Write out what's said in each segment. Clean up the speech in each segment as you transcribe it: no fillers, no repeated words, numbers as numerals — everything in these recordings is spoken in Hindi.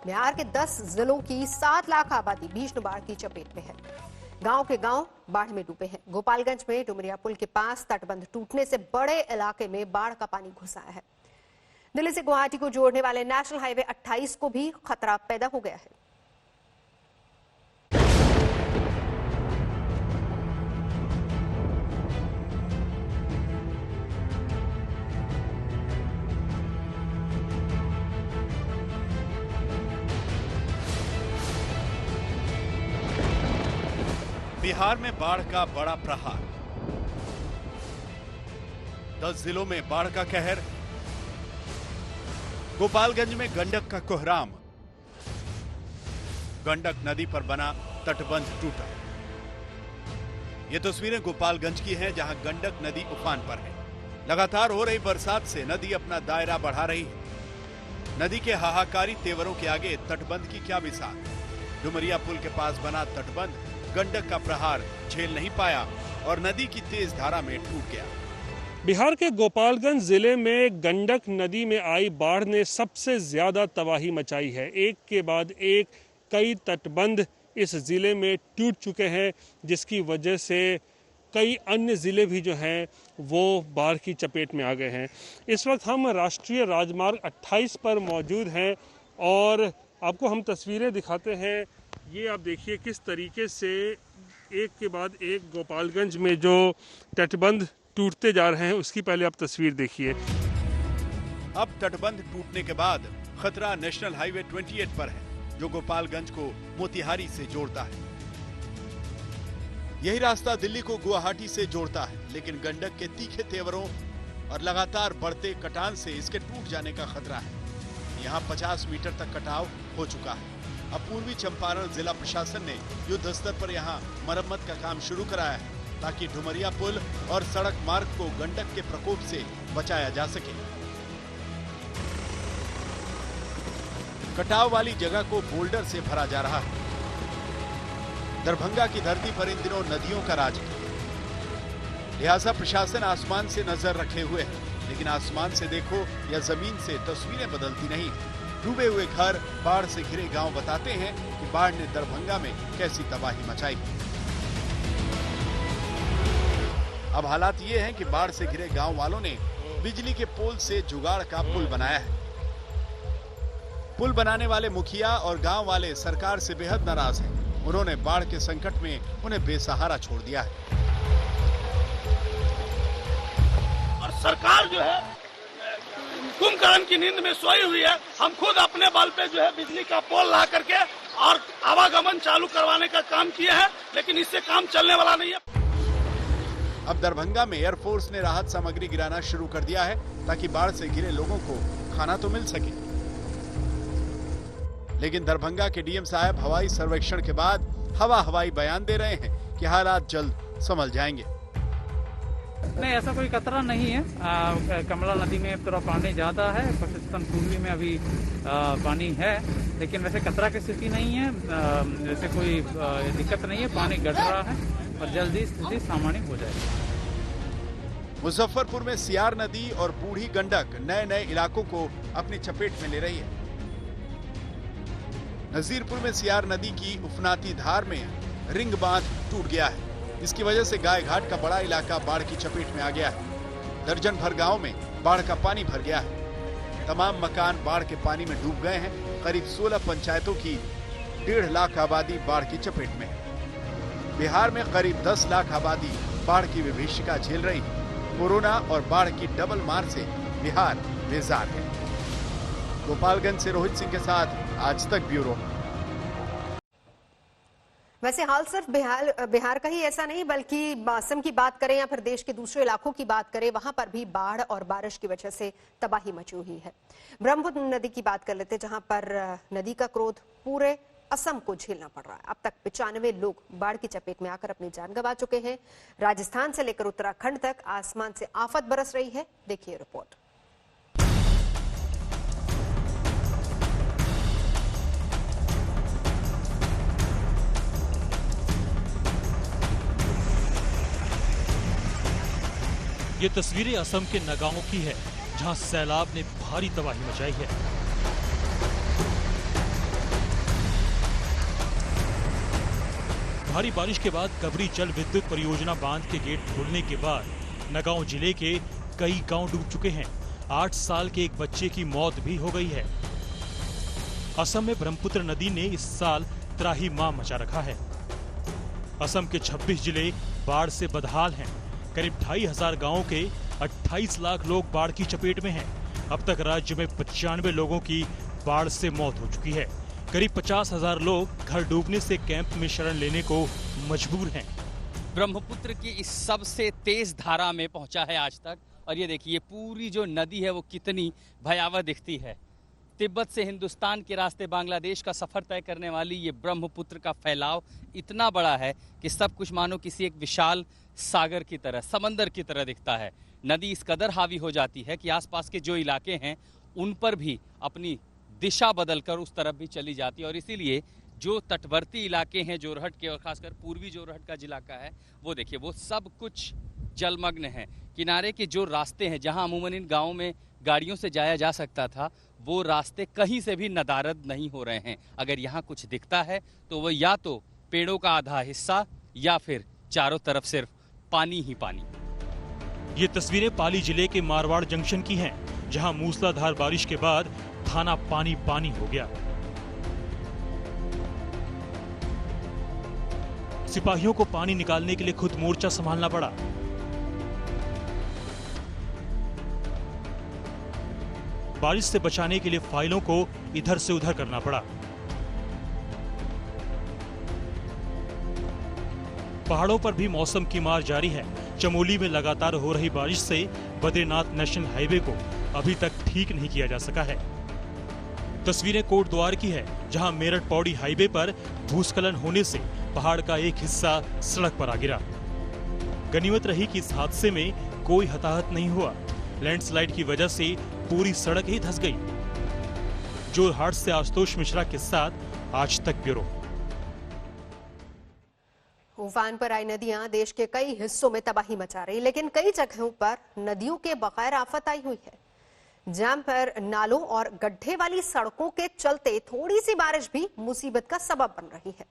बिहार के 10 जिलों की 7 लाख आबादी भीषण बाढ़ की चपेट में है। गांव के गांव बाढ़ में डूबे हैं। गोपालगंज में डुमरिया पुल के पास तटबंध टूटने से बड़े इलाके में बाढ़ का पानी घुस आया है। दिल्ली से गुवाहाटी को जोड़ने वाले नेशनल हाईवे 28 को भी खतरा पैदा हो गया है। बिहार में बाढ़ का बड़ा प्रहार। 10 जिलों में बाढ़ का कहर। गोपालगंज में गंडक का कोहराम। गंडक नदी पर बना तटबंध टूटा। ये तस्वीरें गोपालगंज की हैं, जहां गंडक नदी उफान पर है। लगातार हो रही बरसात से नदी अपना दायरा बढ़ा रही है। नदी के हाहाकारी तेवरों के आगे तटबंध की क्या मिसाल। डुमरिया पुल के पास बना तटबंध गंडक का प्रहार झेल नहीं पाया और नदी की तेज धारा में टूट गया। बिहार के गोपालगंज जिले में गंडक नदी में आई बाढ़ ने सबसे ज्यादा तबाही मचाई है। एक के बाद एक कई तटबंध इस जिले में टूट चुके हैं, जिसकी वजह से कई अन्य जिले भी जो हैं वो बाढ़ की चपेट में आ गए हैं। इस वक्त हम राष्ट्रीय राजमार्ग 28 पर मौजूद हैं और आपको हम तस्वीरें दिखाते हैं। ये आप देखिए किस तरीके से एक के बाद एक गोपालगंज में जो तटबंध टूटते जा रहे हैं, उसकी पहले आप तस्वीर देखिए। अब तटबंध टूटने के बाद खतरा नेशनल हाईवे 28 पर है, जो गोपालगंज को मोतिहारी से जोड़ता है। यही रास्ता दिल्ली को गुवाहाटी से जोड़ता है, लेकिन गंडक के तीखे तेवरों और लगातार बढ़ते कटान से इसके टूट जाने का खतरा है। यहाँ 50 मीटर तक कटाव हो चुका है। अब पूर्वी चंपारण जिला प्रशासन ने युद्ध स्तर पर यहाँ मरम्मत का काम शुरू कराया है, ताकि डुमरिया पुल और सड़क मार्ग को गंडक के प्रकोप से बचाया जा सके। कटाव वाली जगह को बोल्डर से भरा जा रहा है। दरभंगा की धरती पर इन दिनों नदियों का राज है, लिहाजा प्रशासन आसमान से नजर रखे हुए है। लेकिन आसमान से देखो या जमीन से तस्वीरें बदलती नहीं। डूबे हुए घर, बाढ़ से घिरे गांव बताते हैं कि बाढ़ ने दरभंगा में कैसी तबाही मचाई। अब हालात ये हैं कि बाढ़ से घिरे गांव वालों ने बिजली के पोल से जुगाड़ का पुल बनाया है। पुल बनाने वाले मुखिया और गांव वाले सरकार से बेहद नाराज हैं। उन्होंने बाढ़ के संकट में उन्हें बेसहारा छोड़ दिया है। और सरकार जो है कुंभकर्ण की नींद में सोई हुई है। हम खुद अपने बल पे जो है बिजली का पोल ला करके और आवागमन चालू करवाने का काम किए हैं, लेकिन इससे काम चलने वाला नहीं है। अब दरभंगा में एयरफोर्स ने राहत सामग्री गिराना शुरू कर दिया है, ताकि बाढ़ से घिरे लोगों को खाना तो मिल सके। लेकिन दरभंगा के डीएम साहब हवाई सर्वेक्षण के बाद हवाई बयान दे रहे हैं कि हालात जल्द संभल जाएंगे। नहीं, ऐसा कोई खतरा नहीं है। कमला नदी में थोड़ा पानी ज्यादा है, पाकिस्तान पूर्वी में अभी पानी है, लेकिन वैसे खतरा की स्थिति नहीं है। वैसे कोई दिक्कत नहीं है, पानी घट रहा है और जल्दी स्थिति सामान्य हो जाएगी। मुजफ्फरपुर में सियार नदी और बूढ़ी गंडक नए नए इलाकों को अपनी चपेट में ले रही है। नजीरपुर में सियार नदी की उफनाती धार में रिंग बांध टूट गया है। इसकी वजह से गाय घाट का बड़ा इलाका बाढ़ की चपेट में आ गया है। दर्जन भर गांव में बाढ़ का पानी भर गया है। तमाम मकान बाढ़ के पानी में डूब गए हैं। करीब 16 पंचायतों की 1.5 लाख आबादी बाढ़ की चपेट में है। बिहार में करीब 10 लाख आबादी बाढ़ की विभीषिका झेल रही है। कोरोना और बाढ़ की डबल मार से बिहार बेजार है। गोपालगंज से रोहित सिंह के साथ आज तक ब्यूरो। वैसे हाल सिर्फ बिहार का ही ऐसा नहीं, बल्कि मौसम की बात करें या फिर देश के दूसरे इलाकों की बात करें, वहां पर भी बाढ़ और बारिश की वजह से तबाही मची हुई है। ब्रह्मपुत्र नदी की बात कर लेते, जहां पर नदी का क्रोध पूरे असम को झेलना पड़ रहा है। अब तक 95 लोग बाढ़ की चपेट में आकर अपनी जान गंवा चुके हैं। राजस्थान से लेकर उत्तराखंड तक आसमान से आफत बरस रही है। देखिए रिपोर्ट। ये तस्वीरें असम के नगांव की है, जहां सैलाब ने भारी तबाही मचाई है। भारी बारिश के बाद कबरी जल विद्युत परियोजना बांध के गेट खोलने के बाद नगांव जिले के कई गांव डूब चुके हैं। 8 साल के एक बच्चे की मौत भी हो गई है। असम में ब्रह्मपुत्र नदी ने इस साल त्राहिमाम मचा रखा है। असम के 26 जिले बाढ़ से बदहाल हैं। करीब 2,500 गांवों के 28 लाख लोग बाढ़ की चपेट में हैं। अब तक राज्य में 95 लोगों की बाढ़ से मौत हो चुकी है। करीब 50,000 लोग घर डूबने से कैंप में शरण लेने को मजबूर हैं। ब्रह्मपुत्र की इस सबसे तेज धारा में पहुंचा है आज तक। और ये देखिए पूरी जो नदी है वो कितनी भयावह दिखती है। तिब्बत से हिंदुस्तान के रास्ते बांग्लादेश का सफर तय करने वाली ये ब्रह्मपुत्र का फैलाव इतना बड़ा है कि सब कुछ मानो किसी एक विशाल सागर की तरह, समंदर की तरह दिखता है। नदी इस कदर हावी हो जाती है कि आसपास के जो इलाके हैं उन पर भी अपनी दिशा बदलकर उस तरफ भी चली जाती है। और इसीलिए जो तटवर्ती इलाके हैं जोरहट के, और खासकर पूर्वी जोरहट का इलाका है, वो देखिए वो सब कुछ जलमग्न है। किनारे के जो रास्ते हैं जहां अमूमन इन गाँवों में गाड़ियों से जाया जा सकता था, वो रास्ते कहीं से भी नदारद नहीं हो रहे हैं। अगर यहाँ कुछ दिखता है तो वो या तो पेड़ों का आधा हिस्सा या फिर चारों तरफ सिर्फ पानी ही पानी। ये तस्वीरें पाली जिले के मारवाड़ जंक्शन की हैं, जहां मूसलाधार बारिश के बाद थाना पानी पानी हो गया। सिपाहियों को पानी निकालने के लिए खुद मोर्चा संभालना पड़ा। बारिश से बचाने के लिए फाइलों को इधर से उधर करना पड़ा। पहाड़ों पर भी मौसम की मार जारी है। चमोली में लगातार हो रही बारिश से बद्रीनाथ नेशनल हाईवे को अभी तक ठीक नहीं किया जा सका है। तस्वीरें कोटद्वार की है, जहां मेरठ पौड़ी हाईवे पर भूस्खलन होने से पहाड़ का एक हिस्सा सड़क पर आ गिरा। गनीमत रही कि इस हादसे में कोई हताहत नहीं हुआ। लैंडस्लाइड की वजह से पूरी सड़क ही धंस गई। जोरहाट से आशुतोष मिश्रा के साथ आज तक ब्यूरो। उफान पर आई नदियां देश के कई हिस्सों में तबाही मचा रही, लेकिन कई जगहों पर नदियों के बगैर आफत आई हुई है। जाम पर नालों और गड्ढे वाली सड़कों के चलते थोड़ी सी बारिश भी मुसीबत का सबब बन रही है।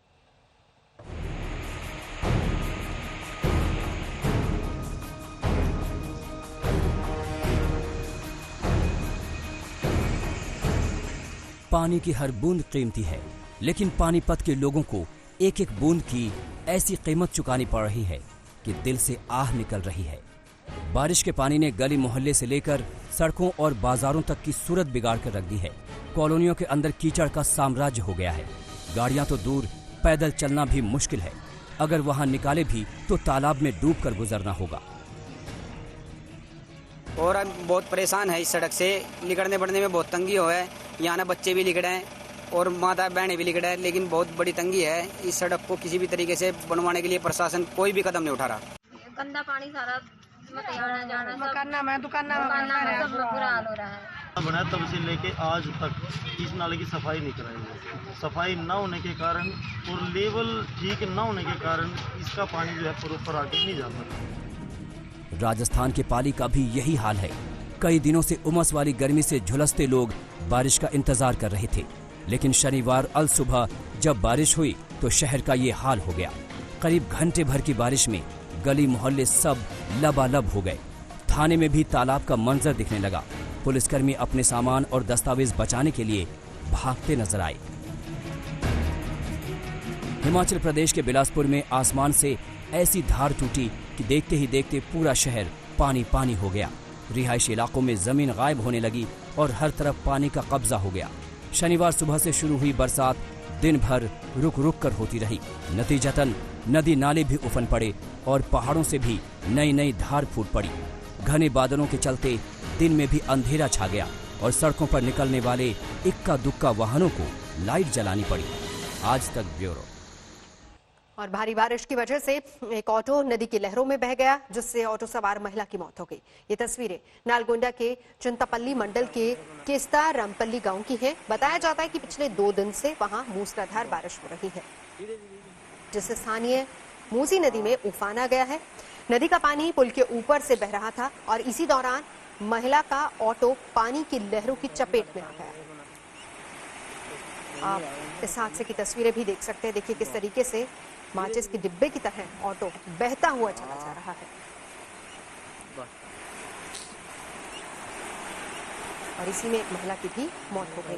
पानी की हर बूंद कीमती है, लेकिन पानीपत के लोगों को एक एक बूंद की ऐसी कीमत चुकानी पड़ रही है कि दिल से आह निकल रही है। बारिश के पानी ने गली मोहल्ले से लेकर सड़कों और बाजारों तक की सूरत बिगाड़ कर रख दी है। कॉलोनियों के अंदर कीचड़ का साम्राज्य हो गया है। गाड़ियां तो दूर, पैदल चलना भी मुश्किल है। अगर वहां निकाले भी तो तालाब में डूबकर गुजरना होगा। और हम बहुत परेशान है इस सड़क से, निकलने बढ़ने में बहुत तंगी हो है। यहाँ ना बच्चे भी लिगड़े हैं और माता बहनें भी लिगड़े हैं, लेकिन बहुत बड़ी तंगी है। इस सड़क को किसी भी तरीके से बनवाने के लिए प्रशासन कोई भी कदम नहीं उठा रहा। गंदा पानी सारा आना जाना सब दुकाना सब बुरा हाल हो रहा है। बना तब से लेके आज तक इस नाले की सफाई नहीं कराई है। सफाई न होने के कारण और लेवल ठीक न होने के कारण इसका पानी जो है प्रॉपर आगे नहीं जाता। राजस्थान के पाली का भी यही हाल है। कई दिनों से उमस वाली गर्मी से झुलसते लोग बारिश का इंतजार कर रहे थे, लेकिन शनिवार अल सुबह जब बारिश हुई तो शहर का ये हाल हो गया। करीब घंटे भर की बारिश में गली मोहल्ले सब लबालब हो गए। थाने में भी तालाब का मंजर दिखने लगा। पुलिसकर्मी अपने सामान और दस्तावेज बचाने के लिए भागते नजर आए। हिमाचल प्रदेश के बिलासपुर में आसमान से ऐसी धार टूटी कि देखते ही देखते पूरा शहर पानी पानी हो गया। रिहायशी इलाकों में जमीन गायब होने लगी और हर तरफ पानी का कब्जा हो गया। शनिवार सुबह से शुरू हुई बरसात दिन भर रुक रुक कर होती रही। नतीजतन नदी नाले भी उफन पड़े और पहाड़ों से भी नई नई धार फूट पड़ी। घने बादलों के चलते दिन में भी अंधेरा छा गया और सड़कों पर निकलने वाले इक्का दुक्का वाहनों को लाइट जलानी पड़ी। आज तक ब्यूरो। और भारी बारिश की वजह से एक ऑटो नदी की लहरों में बह गया, जिससे ऑटो सवार महिला की मौत हो गई। ये तस्वीरें नालगोंडा के चिंतापल्ली मंडल के केस्ता रामपल्ली गांव की हैं। बताया जाता है कि पिछले 2 दिन से वहां मूसलाधार बारिश हो रही है, जिससे स्थानीय मूसी नदी में उफान आ गया है। नदी का पानी पुल के ऊपर से बह रहा था और इसी दौरान महिला का ऑटो पानी की लहरों की चपेट में आ गया। आप इस हादसे की तस्वीरें भी देख सकते हैं। देखिए किस तरीके से माचिस के डिब्बे की तरह ऑटो बहता हुआ चला जा रहा है और इसी में एक महिला की भी मौत हो गई।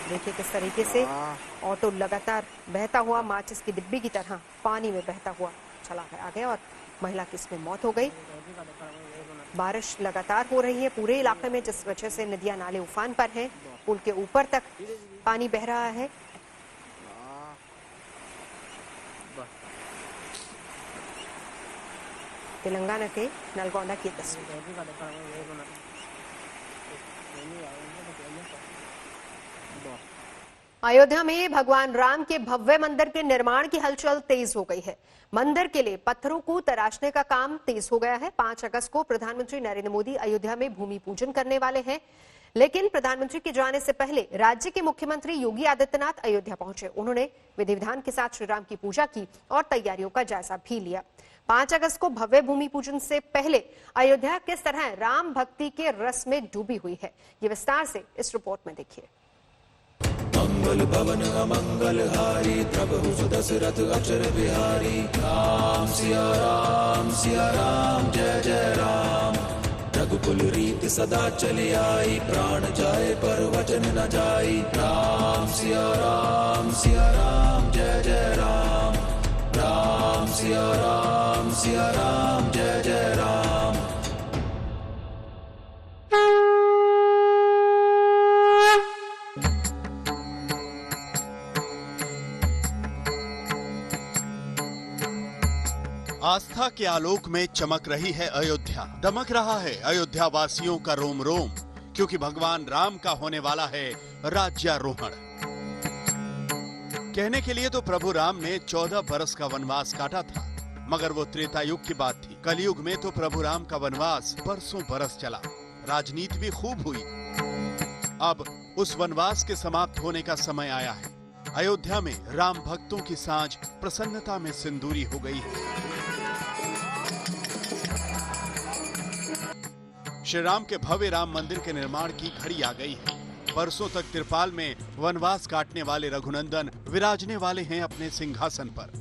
देखिए किस तरीके से ऑटो लगातार बहता हुआ माचिस की डिब्बी की तरह पानी में बहता हुआ चला गया और महिला की इसमें मौत हो गई। बारिश लगातार हो रही है पूरे इलाके में, जिस वजह से नदियां नाले उफान पर हैं। पुल के ऊपर तक पानी बह रहा है। तेलंगाना के नलगोंडा की तस्वीर। अयोध्या में भगवान राम के भव्य मंदिर के निर्माण की हलचल तेज हो गई है। मंदिर के लिए पत्थरों को तराशने का काम तेज हो गया है। 5 अगस्त को प्रधानमंत्री नरेंद्र मोदी अयोध्या में भूमि पूजन करने वाले हैं, लेकिन प्रधानमंत्री के जाने से पहले राज्य के मुख्यमंत्री योगी आदित्यनाथ अयोध्या पहुंचे। उन्होंने विधि विधान के साथ श्री राम की पूजा की और तैयारियों का जायजा भी लिया। 5 अगस्त को भव्य भूमि पूजन से पहले अयोध्या किस तरह राम भक्ति के रस में डूबी हुई है, ये विस्तार से इस रिपोर्ट में देखिए। मंगल भवन अमंगल हारी प्रभु सुदशरथ अक्षर बिहारी राम सिया राम जय जय राम। रघुकुल रीत सदा चली आई प्राण जाए पर वचन न जाई। राम सिया राम जय जय राम। राम सिया राम जय जय राम। आस्था के आलोक में चमक रही है अयोध्या, दमक रहा है अयोध्या वासियों का रोम रोम, क्योंकि भगवान राम का होने वाला है राज्यारोहण। कहने के लिए तो प्रभु राम ने 14 बरस का वनवास काटा था, मगर वो त्रेता युग की बात थी। कलयुग में तो प्रभु राम का वनवास बरसों बरस चला, राजनीति भी खूब हुई। अब उस वनवास के समाप्त होने का समय आया है। अयोध्या में राम भक्तों की सांझ प्रसन्नता में सिंदूरी हो गई है। श्री राम के भव्य राम मंदिर के निर्माण की घड़ी आ गई है। बरसों तक तिरपाल में वनवास काटने वाले रघुनंदन विराजने वाले हैं अपने सिंहासन पर।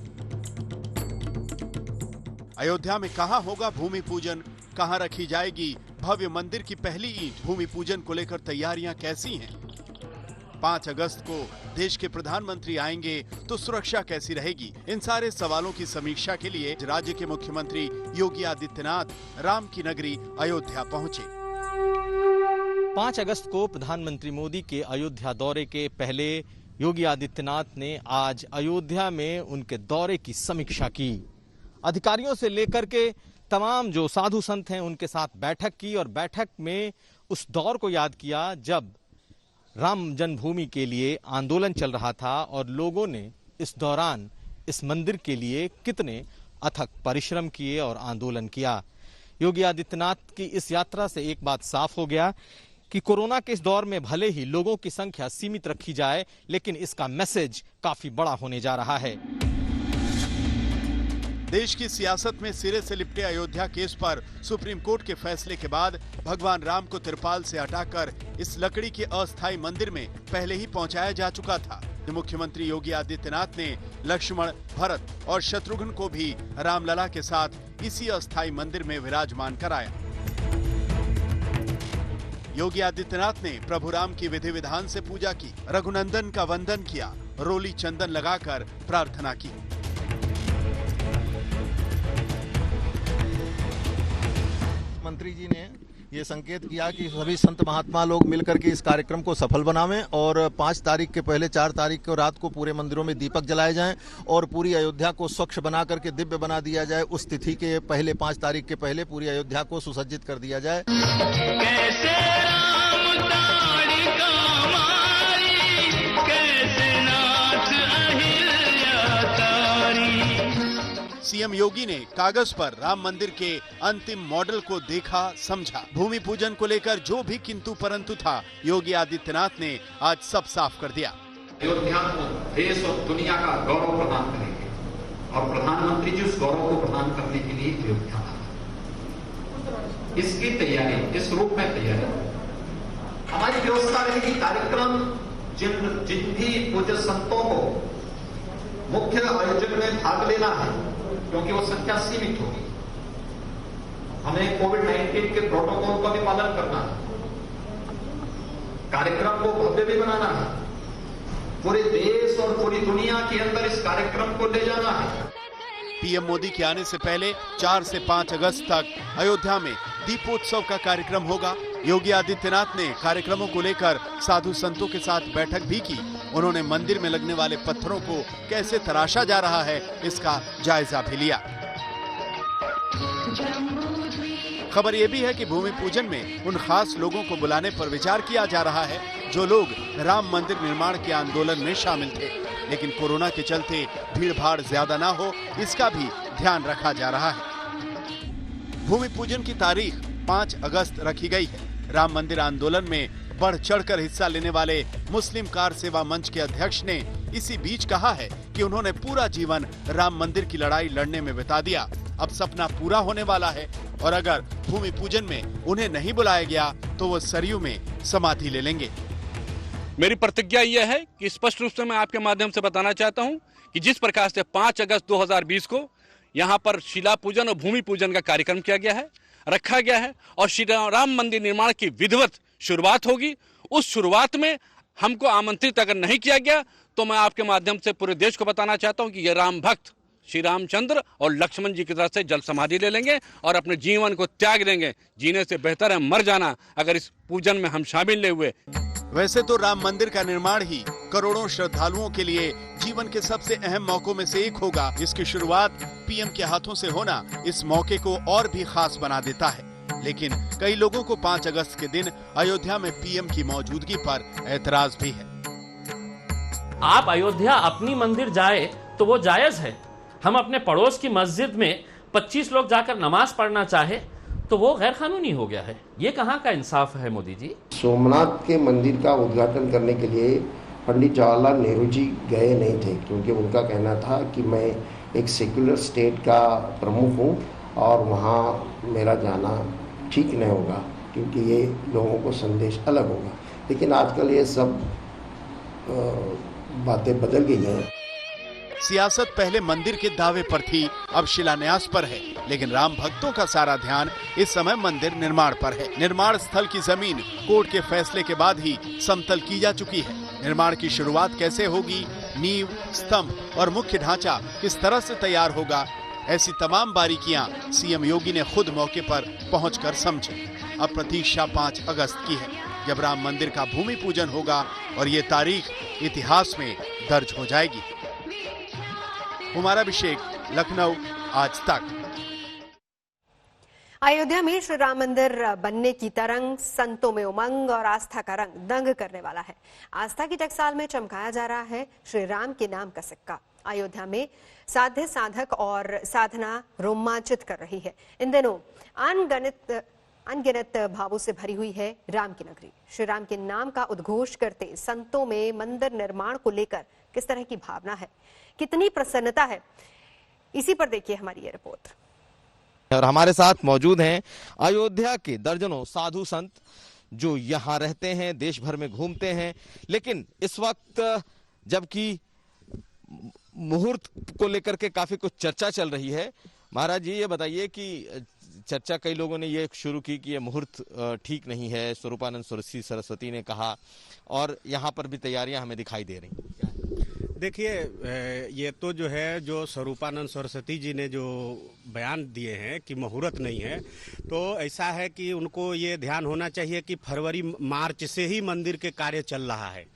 अयोध्या में कहां होगा भूमि पूजन, कहां रखी जाएगी भव्य मंदिर की पहली ईंट, भूमि पूजन को लेकर तैयारियां कैसी हैं? 5 अगस्त को देश के प्रधानमंत्री आएंगे तो सुरक्षा कैसी रहेगी? इन सारे सवालों की समीक्षा के लिए राज्य के मुख्यमंत्री योगी आदित्यनाथ राम की नगरी अयोध्या पहुंचे। 5 अगस्त को प्रधानमंत्री मोदी के अयोध्या दौरे के पहले योगी आदित्यनाथ ने आज अयोध्या में उनके दौरे की समीक्षा की। अधिकारियों से लेकर के तमाम जो साधु संत हैं उनके साथ बैठक की और बैठक में उस दौर को याद किया जब राम जन्मभूमि के लिए आंदोलन चल रहा था और लोगों ने इस दौरान इस मंदिर के लिए कितने अथक परिश्रम किए और आंदोलन किया। योगी आदित्यनाथ की इस यात्रा से एक बात साफ हो गया कि कोरोना के इस दौर में भले ही लोगों की संख्या सीमित रखी जाए, लेकिन इसका मैसेज काफी बड़ा होने जा रहा है। देश की सियासत में सिरे से लिपटे अयोध्या केस पर सुप्रीम कोर्ट के फैसले के बाद भगवान राम को तिरपाल से हटाकर इस लकड़ी के अस्थायी मंदिर में पहले ही पहुंचाया जा चुका था। मुख्यमंत्री योगी आदित्यनाथ ने लक्ष्मण, भरत और शत्रुघ्न को भी रामलला के साथ इसी अस्थायी मंदिर में विराजमान कराया। योगी आदित्यनाथ ने प्रभु राम की विधि विधान से पूजा की, रघुनंदन का वंदन किया, रोली चंदन लगाकर प्रार्थना की। मंत्री जी ने ये संकेत किया कि सभी संत महात्मा लोग मिलकर के इस कार्यक्रम को सफल बनावें और 5 तारीख के पहले 4 तारीख को रात को पूरे मंदिरों में दीपक जलाए जाएं और पूरी अयोध्या को स्वच्छ बना करके दिव्य बना दिया जाए। उस तिथि के पहले 5 तारीख के पहले पूरी अयोध्या को सुसज्जित कर दिया जाए। सीएम योगी ने कागज पर राम मंदिर के अंतिम मॉडल को देखा, समझा। भूमि पूजन को लेकर जो भी किंतु परंतु था, योगी आदित्यनाथ ने आज सब साफ कर दिया। अयोध्या को देश और दुनिया का गौरव प्रदान करेंगे और प्रधानमंत्री जी उस गौरव को प्रदान करने के लिए अयोध्या आए इसकी तैयारी, इस रूप में तैयारी हमारी व्यवस्था रहेगी। कार्यक्रम जिन भी पूज्य संतों को मुख्य आयोजन में भाग लेना है, क्योंकि वो संख्या सीमित होगी, हमें कोविड-19 के प्रोटोकॉल का भी पालन करना है, कार्यक्रम को भव्य भी बनाना है, पूरे देश और पूरी दुनिया के अंदर इस कार्यक्रम को ले जाना है। पीएम मोदी के आने से पहले 4 से 5 अगस्त तक अयोध्या में दीपोत्सव का कार्यक्रम होगा। योगी आदित्यनाथ ने कार्यक्रमों को लेकर साधु संतों के साथ बैठक भी की। उन्होंने मंदिर में लगने वाले पत्थरों को कैसे तराशा जा रहा है, इसका जायजा भी लिया। खबर यह भी है कि भूमि पूजन में उन खास लोगों को बुलाने पर विचार किया जा रहा है जो लोग राम मंदिर निर्माण के आंदोलन में शामिल थे, लेकिन कोरोना के चलते भीड़-भाड़ ज्यादा ना हो, इसका भी ध्यान रखा जा रहा है। भूमि पूजन की तारीख 5 अगस्त रखी गई है। राम मंदिर आंदोलन में बढ़ चढ़कर हिस्सा लेने वाले मुस्लिम कार सेवा मंच के अध्यक्ष ने इसी बीच कहा है कि उन्होंने पूरा जीवन राम मंदिर की लड़ाई लड़ने में बिता दिया। अब सपना पूरा होने वाला है और अगर भूमि पूजन में उन्हें नहीं बुलाया गया तो वो सरयू में समाधि ले लेंगे। मेरी प्रतिज्ञा यह है कि स्पष्ट रूप से मैं आपके माध्यम से बताना चाहता हूं कि जिस प्रकार से 5 अगस्त 2020 को यहां पर शिला पूजन और भूमि पूजन का कार्यक्रम किया गया है, रखा गया है और श्री राम मंदिर निर्माण की विधिवत शुरुआत होगी। उस शुरुआत में हमको आमंत्रित अगर नहीं किया गया तो मैं आपके माध्यम से पूरे देश को बताना चाहता हूं कि ये राम भक्त श्री रामचंद्र और लक्ष्मण जी की तरफ से जल समाधि ले लेंगे और अपने जीवन को त्याग देंगे। जीने से बेहतर है मर जाना अगर इस पूजन में हम शामिल नहीं हुए। वैसे तो राम मंदिर का निर्माण ही करोड़ों श्रद्धालुओं के लिए जीवन के सबसे अहम मौकों में से एक होगा। इसकी शुरुआत पीएम के हाथों से होना इस मौके को और भी खास बना देता है। लेकिन कई लोगों को 5 अगस्त के दिन अयोध्या में पीएम की मौजूदगी पर ऐतराज भी है। आप अयोध्या अपनी मंदिर जाए तो वो जायज है। हम अपने पड़ोस की मस्जिद में 25 लोग जाकर नमाज पढ़ना चाहे तो वो गैर कानूनी हो गया है। ये कहाँ का इंसाफ है मोदी जी? सोमनाथ के मंदिर का उद्घाटन करने के लिए पंडित जवाहरलाल नेहरू जी गए नहीं थे, क्योंकि उनका कहना था कि मैं एक सेक्युलर स्टेट का प्रमुख हूँ और वहाँ मेरा जाना ठीक नहीं होगा, क्योंकि ये लोगों को संदेश अलग होगा। लेकिन आजकल ये सब बातें बदल गई हैं। सियासत पहले मंदिर के दावे पर थी, अब शिलान्यास पर है, लेकिन राम भक्तों का सारा ध्यान इस समय मंदिर निर्माण पर है। निर्माण स्थल की जमीन कोर्ट के फैसले के बाद ही समतल की जा चुकी है। निर्माण की शुरुआत कैसे होगी, नींव, स्तंभ और मुख्य ढांचा किस तरह से तैयार होगा, ऐसी तमाम बारीकियां सीएम योगी ने खुद मौके पर पहुंचकर समझी। अब प्रतीक्षा 5 अगस्त की है, जब राम मंदिर का भूमि पूजन होगा और ये तारीख इतिहास में दर्ज हो जाएगी। कुमाराभिषेक, लखनऊ, आज तक। अयोध्या में श्री राम मंदिर बनने की तरंग, संतों में उमंग और आस्था का रंग दंग करने वाला है। आस्था की टकसाल में चमकाया जा रहा है श्री राम के नाम का सिक्का। अयोध्या में साध्य साधक और साधना रोमांचित कर रही है। इन दिनों अनगिनत भावों से भरी हुई है राम की नगरी। श्री राम के नाम का उद्घोष करते संतों में मंदिर निर्माण को लेकर किस तरह की भावना है, कितनी प्रसन्नता है, इसी पर देखिए हमारी ये रिपोर्ट। और हमारे साथ मौजूद हैं अयोध्या के दर्जनों साधु संत जो यहाँ रहते हैं, देश भर में घूमते हैं। लेकिन इस वक्त जबकि मुहूर्त को लेकर के काफी कुछ चर्चा चल रही है, महाराज जी ये बताइए कि चर्चा कई लोगों ने ये शुरू की कि ये मुहूर्त ठीक नहीं है, स्वरूपानंद सरस्वती ने कहा, और यहाँ पर भी तैयारियां हमें दिखाई दे रही। देखिए, ये तो जो है, जो स्वरूपानंद सरस्वती जी ने जो बयान दिए हैं कि मुहूर्त नहीं है, तो ऐसा है कि उनको ये ध्यान होना चाहिए कि फरवरी मार्च से ही मंदिर के कार्य चल रहा है,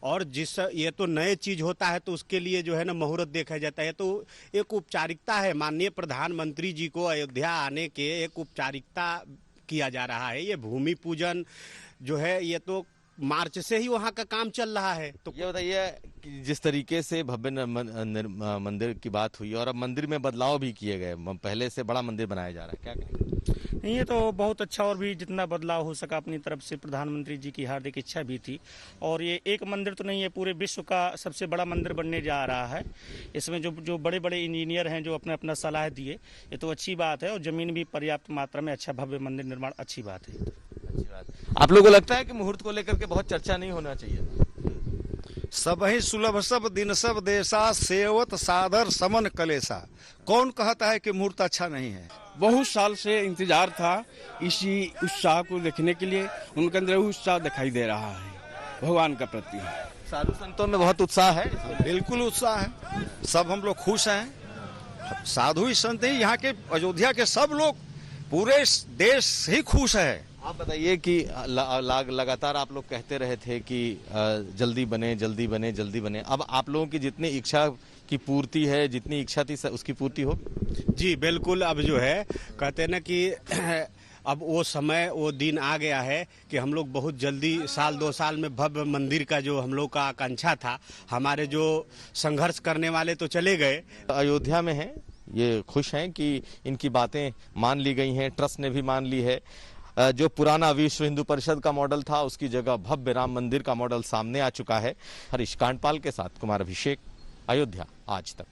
और ये तो नए चीज होता है तो उसके लिए जो है ना मुहूर्त देखा जाता है। तो एक औपचारिकता है, माननीय प्रधानमंत्री जी को अयोध्या आने के एक औपचारिकता किया जा रहा है। ये भूमि पूजन जो है ये तो मार्च से ही वहाँ का काम चल रहा है। तो ये बताइए कि जिस तरीके से भव्य मंदिर की बात हुई और अब मंदिर में बदलाव भी किए गए, पहले से बड़ा मंदिर बनाया जा रहा है, क्या कहेंगे? नहीं, ये तो बहुत अच्छा, और भी जितना बदलाव हो सका अपनी तरफ से प्रधानमंत्री जी की हार्दिक इच्छा भी थी। और ये एक मंदिर तो नहीं है, पूरे विश्व का सबसे बड़ा मंदिर बनने जा रहा है। इसमें जो बड़े बड़े इंजीनियर हैं जो अपने अपना सलाह दिए, ये तो अच्छी बात है। और जमीन भी पर्याप्त मात्रा में, अच्छा भव्य मंदिर निर्माण अच्छी बात है। अच्छी बात। आप लोगों को लगता है कि मुहूर्त को लेकर के बहुत चर्चा नहीं होना चाहिए? सब ही सुलभ सब दिन सब देशा सेवत सादर समन कलेसा। कौन कहता है कि मुहूर्त अच्छा नहीं है? बहुत साल से इंतजार था इसी उत्साह को देखने के लिए। उनके अंदर उत्साह दिखाई दे रहा है भगवान का प्रति। साधु संतों में बहुत उत्साह है। बिल्कुल उत्साह है, सब हम लोग खुश हैं। साधु ही संत ही, यहाँ के अयोध्या के सब लोग, पूरे देश ही खुश है। आप बताइए कि लगातार आप लोग कहते रहे थे कि जल्दी बने जल्दी बने जल्दी बने। अब आप लोगों की जितनी इच्छा की पूर्ति है, जितनी इच्छा थी उसकी पूर्ति होगी? जी बिल्कुल। अब जो है कहते ना कि अब वो समय वो दिन आ गया है कि हम लोग बहुत जल्दी, साल 2 साल में भव्य मंदिर का जो हम लोग का आकांक्षा था, हमारे जो संघर्ष करने वाले तो चले गए। अयोध्या में हैं, ये खुश हैं कि इनकी बातें मान ली गई हैं, ट्रस्ट ने भी मान ली है। जो पुराना विश्व हिंदू परिषद का मॉडल था उसकी जगह भव्य राम मंदिर का मॉडल सामने आ चुका है। हरीश कांडपाल के साथ कुमार अभिषेक, अयोध्या आज तक।